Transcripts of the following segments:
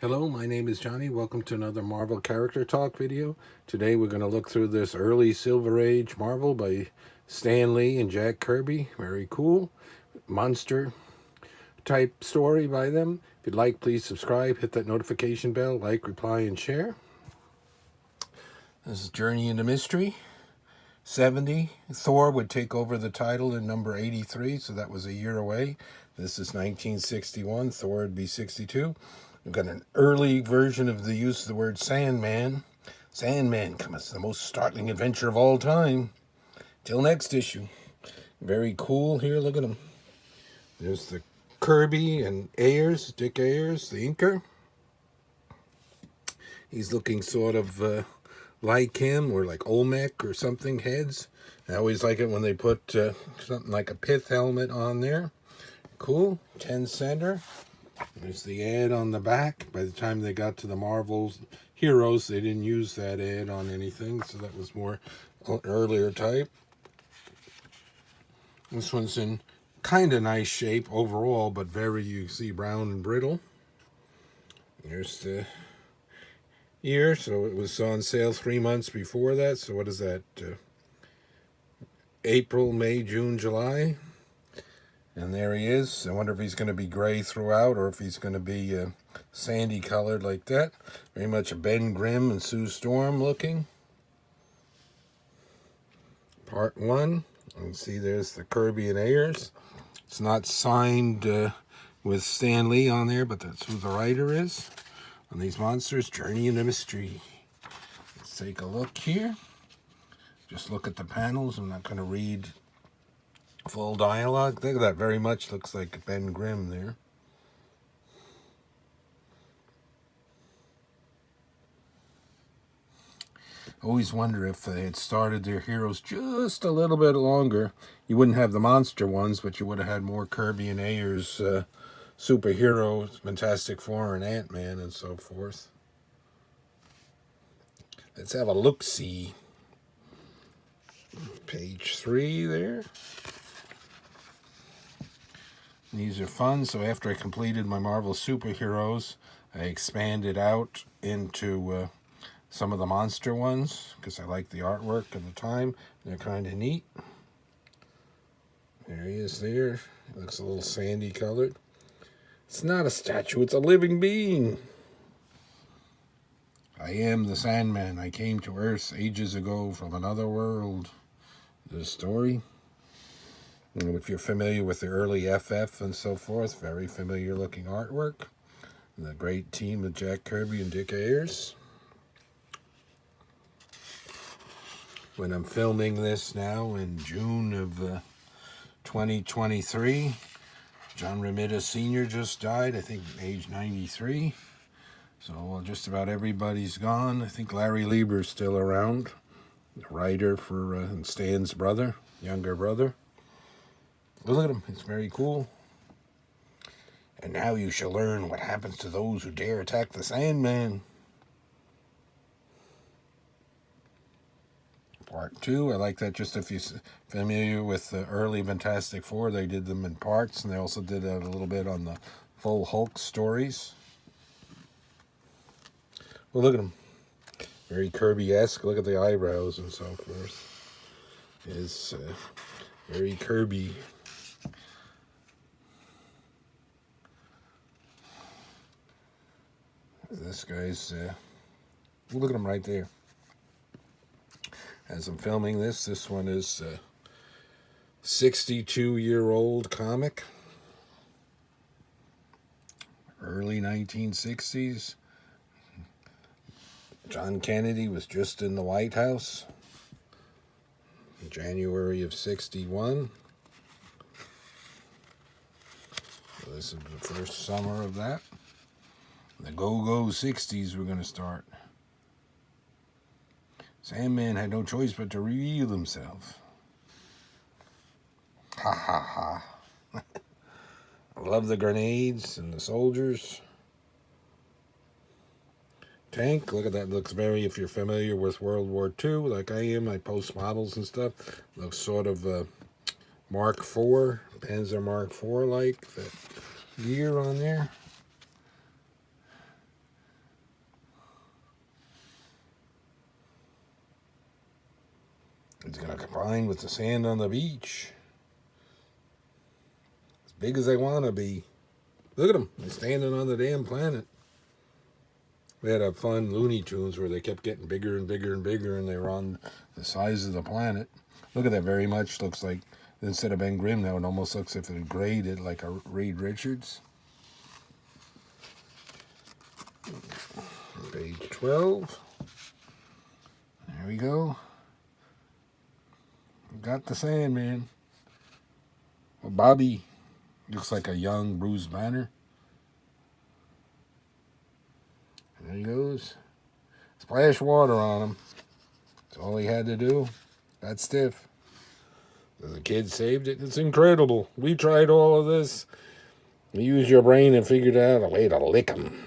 Hello, my name is Johnny. Welcome to another Marvel Character Talk video. Today we're going to look through this early Silver Age Marvel by Stan Lee and Jack Kirby. Very cool. Monster type story by them. If you'd like, please subscribe, hit that notification bell, like, reply, and share. This is Journey into Mystery. 70. Thor would take over the title in number 83, so that was a year away. This is 1961. Thor would be 62. We've got an early version of the use of the word Sandman. Sandman, come, it's the most startling adventure of all time. Till next issue. Very cool here, look at him. There's the Kirby and Ayers, Dick Ayers, the inker. He's looking sort of like him, or like Olmec or something, heads. I always like it when they put something like a pith helmet on there. Cool, 10 center. There's the ad on the back. By the time they got to the Marvel Heroes, they didn't use that ad on anything, so that was more earlier type. This one's in kind of nice shape overall, but very, you see, brown and brittle. There's the year, so it was on sale 3 months before that. So what is that? April, May, June, July. And there he is. I wonder if he's going to be gray throughout or if he's going to be sandy colored like that. Very much a Ben Grimm and Sue Storm looking. Part 1. You can see there's the Kirby and Ayers. It's not signed with Stan Lee on there, but that's who the writer is on these monsters. Journey into Mystery. Let's take a look here. Just look at the panels. I'm not going to read full dialogue. Think of that, very much looks like Ben Grimm there. I always wonder if they had started their heroes just a little bit longer. You wouldn't have the monster ones, but you would have had more Kirby and Ayers superheroes, Fantastic Four and Ant-Man and so forth. Let's have a look-see. Page 3 there. These are fun. So after I completed my Marvel superheroes, I expanded out into some of the monster ones because I like the artwork at the time. They're kind of neat. There he is there. He looks a little sandy colored. It's not a statue, it's a living being. I am the Sandman. I came to Earth ages ago from another world. The story. And if you're familiar with the early FF and so forth, very familiar looking artwork. And the great team of Jack Kirby and Dick Ayers. When I'm filming this now in June of 2023, John Romita Sr. just died, I think age 93. So just about everybody's gone. I think Larry Lieber's still around, the writer for Stan's brother, younger brother. Look at him, it's very cool. And now you shall learn what happens to those who dare attack the Sandman. Part 2, I like that. Just if you're familiar with the early Fantastic Four, they did them in parts, and they also did that a little bit on the full Hulk stories. Well, look at him. Very Kirby-esque. Look at the eyebrows and so forth. It's very Kirby. This guy's, look at him right there. As I'm filming this, this one is a 62-year-old comic. Early 1960s. John Kennedy was just in the White House. In January of 61. So this is the first summer of that. The go-go 60s we're going to start. Sandman had no choice but to reveal himself. Ha ha ha. I love the grenades and the soldiers. Tank, look at that. Looks very, if you're familiar with World War II, like I am, I post models and stuff. Looks sort of Mark IV, Panzer Mark IV like, that gear on there. It's going to combine with the sand on the beach. As big as they want to be. Look at them. They're standing on the damn planet. We had a fun Looney Tunes where they kept getting bigger and bigger and bigger, and they were on the size of the planet. Look at that. Very much looks like, instead of Ben Grimm now, it almost looks as if it graded like a Reed Richards. Page 12. There we go. Got the Sandman. Well, Bobby looks like a young Bruce Banner. There he goes. Splash water on him. That's all he had to do. Got stiff. The kid saved it. It's incredible. We tried all of this. You used your brain and figured out a way to lick him.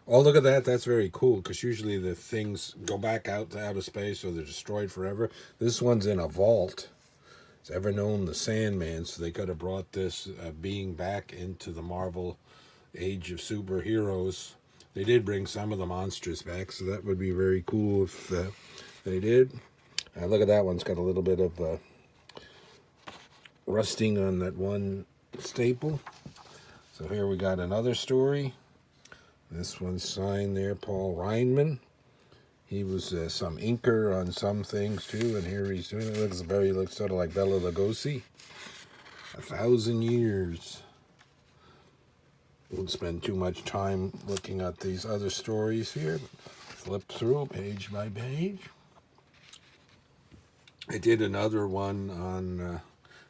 Oh, look at that. That's very cool, because usually the things go back out to outer space or they're destroyed forever. This one's in a vault. It's ever known the Sandman, so they could have brought this being back into the Marvel age of superheroes. They did bring some of the monsters back, so that would be very cool if they did. Look at that one. It's got a little bit of rusting on that one staple. So here we got another story. This one's signed there, Paul Reinman. He was some inker on some things too, and here he's doing it. Looks sort of like Bela Lugosi. 1,000 years. Won't spend too much time looking at these other stories here. Flip through page by page. I did another one on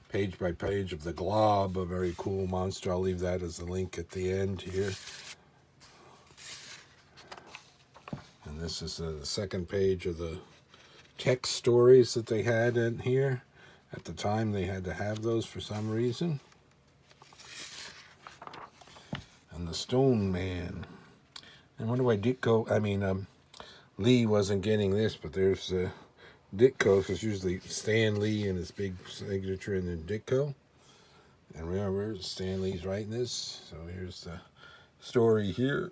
page by page of the Glob, a very cool monster. I'll leave that as a link at the end here. And this is the second page of the text stories that they had in here. At the time, they had to have those for some reason. And the Stone Man. And wonder why Lee wasn't getting this, but there's Ditko, because usually Stan Lee and his big signature and then Ditko. And remember, Stan Lee's writing this. So here's the story here.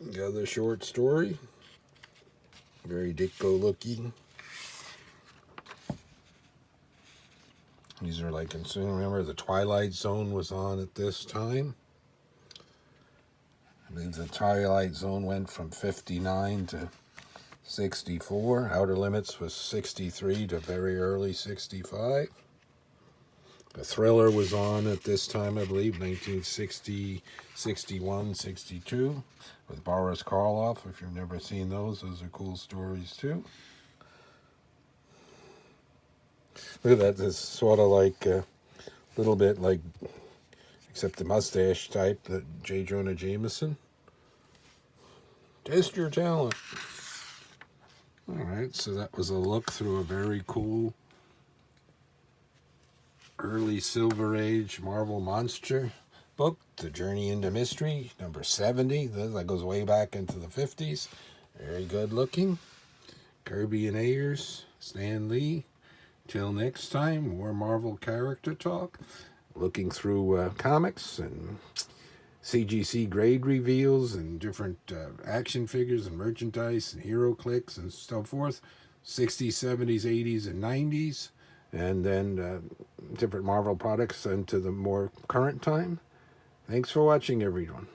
The other short story. Very Ditko looking. These are like, remember the Twilight Zone was on at this time. I believe the Twilight Zone went from 59 to 64. Outer Limits was 63 to very early 65. The Thriller was on at this time, I believe, 1960, 61, 62, with Boris Karloff. If you've never seen those are cool stories too. Look at that. This is sort of like a little bit like, except the mustache type, that J. Jonah Jameson. Test your talent. All right, so that was a look through a very cool early Silver Age Marvel monster book, The Journey into Mystery, number 70. That goes way back into the 50s. Very good looking. Kirby and Ayers, Stan Lee. Till next time, more Marvel character talk. Looking through comics and CGC grade reveals and different action figures and merchandise and hero clicks and so forth. 60s, 70s, 80s, and 90s. And then different Marvel products into the more current time. Thanks for watching, everyone.